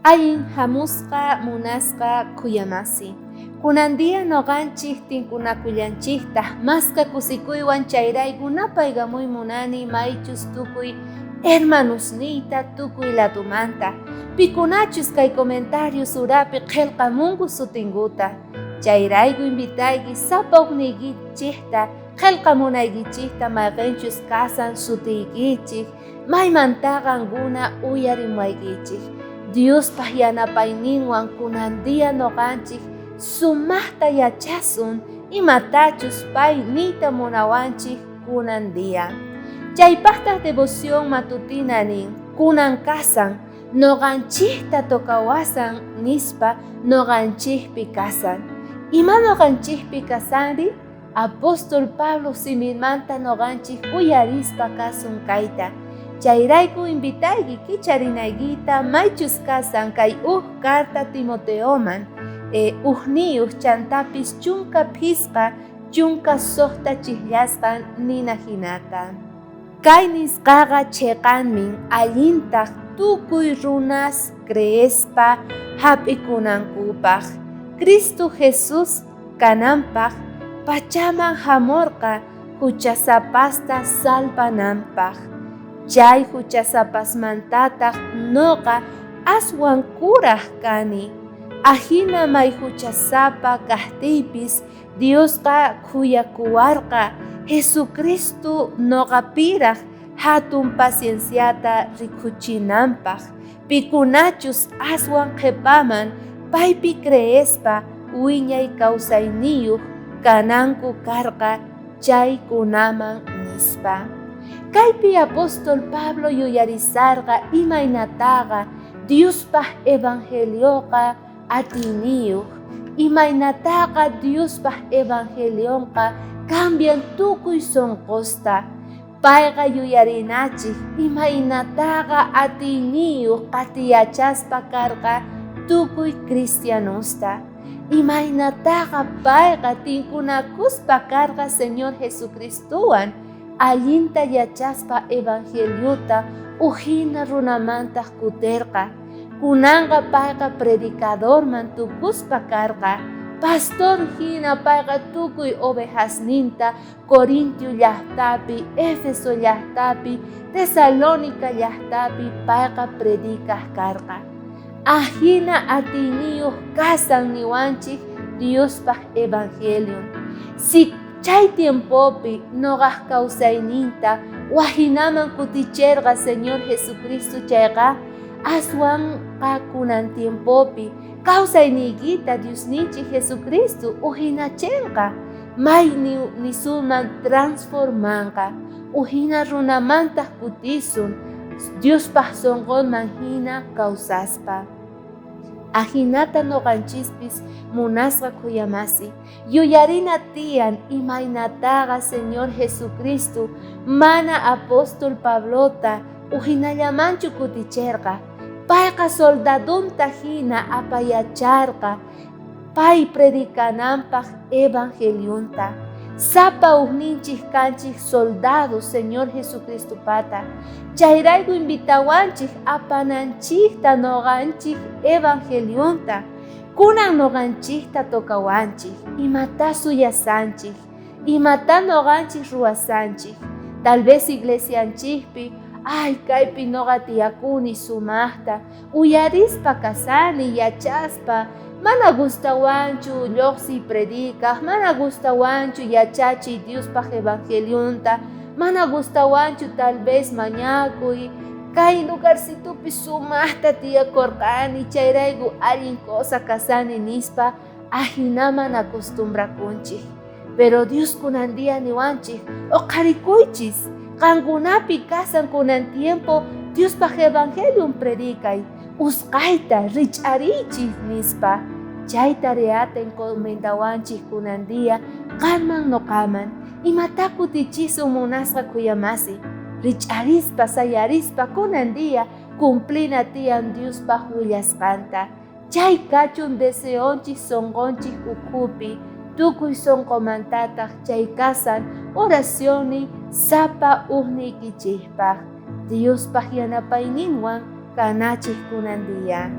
Allin hamusqa munasqa kuyamasi. Kunandia noqanchik tinkunakullanchiktaq masqa kusikuywan chayraykunapayqa muy munani maychus tukuy hermanusniyta tukuy ladumanta. Pikunachus kay comentarios urapi qillqamunku sutinkuta. Chayrayku invitayki sapa uqniykichikta qillqamunaykichikta mayqinchus kasan sutiykichik maymantaqa uyarimuaykichik. Diospaq yanapayninwan kunandia noqanchik sumaqta yachasun imatachus pay niyta munawanchik kunandia. Chaypaqtaq devoción matutina nin kunan kasan noqanchikta tokawasan nispa noqanchikpi kasan. Ima noqanchikpi kasanri? Apóstol Pablo simimanta noqanchik uyarispa kasun kayta. Chayrayku invitayki kicharinaykita maychus kasan kay carta Timoteoman uqniyuq chantapis chunka phisqa chunka suqta chillasqan nina hinata. Kay nisqaqa chiqanmin allintaq tukuy runas creespa hap'ikunankupaq. Cristo Jesús kananpaq pachaman hamurqa huchasapasta salvananpaq. Chay huchasapasmantataq noqa aswan kuraq kani. Ahina may huchasapa kaqtiypis Diosqa kuyakuwarqa Jesucristo noqapiraq hatun pacienciata rikuchinanpaq. Pikunachus aswan qhipaman paypi creespa wiñay kawsayniyuq kananku karqa chaykunaman nispa. Kaypi apóstol Pablo yuyarisarqa imaynataqa Diospaq evangelioqa atiniyuq. Imaynataqa Diospaq evangelionqa cambian tukuy sonqosta. Payqa yuyarinachik imaynataqa atiniyuq qatiyachaspa karqa tukuy cristianosta. Imaynataqa payqa tinkunakuspa karqa Señor Jesucristuwan allinta yachaspa evangeliota uhina runamantaq kutirqa. Kunanqa payqa predicadorman tukuspa karqa. Pastor hina payqa tukuy ovejasninta Corintio llaqtapi, Éfeso llaqtapi, Tesalónica llaqtapi payqa predicaq karqa. Ahina atiniyuq kasan niwanchik Diospaq evangelion. Si chay tiempopi noqaq kawsayninta wahinaman kutichirqa Señor Jesucristo chayqa aswanqa kunan tiempopi kawsayniykita Diosninchik Jesucristo uhinachinqa may nisuman transformanqa uhina runamantaq kutisun Diospaq sonqonman hina kawsaspa. Ahinata noqanchispis munasqa kuyamasi yuyarina tiyan imaynataqa Señor Jesucristo mana apóstol Pablota uhinallamanchu kutichirqa. Payqa soldadunta hina apayacharqa pay predicananpaq evangelionta. Sapa uqninchik kanchik soldado Señor Jesucristo pata. Chayrayku invitawanchik apananchikta noqanchik evangelionta. Kunan noqanchikta tokawanchik imata suyasanchik, imata noqanchik ruwasanchik. Tal vez iglesianchikpi kaypi noqa tiyakuni sumaqta uyarispa kasani yachaspa mana gustawanchu lluqsiy predicaq, mana gustawanchu yachachiy Diospaq evangelionta, mana gustawanchu tal vez mañakuy kay lugarcitupi sumaqta tiyakurqani chayrayku allin cosa kasani nispa ahinaman acostumbrakunchik. Pero Dios kunandia niwanchik uqarikuychis qankunapi kasan kunan tiempo Diospaq evangelion predicay usqayta rich'ariychis nispa. Chay tareata encomendawanchik kunandia qanman noqaman imata kutichisun munasqa kuyamasi. Rich'arispa sayarispa kunandia cumplina tiyan Diospaq willasqanta. Chay kachun deseonchik sonqonchik ukhupi tukuy sonqomantataq chay kasan oracionni sapa uqniykichikpaq. Diospaq yanapayninwan kanachik kunandia.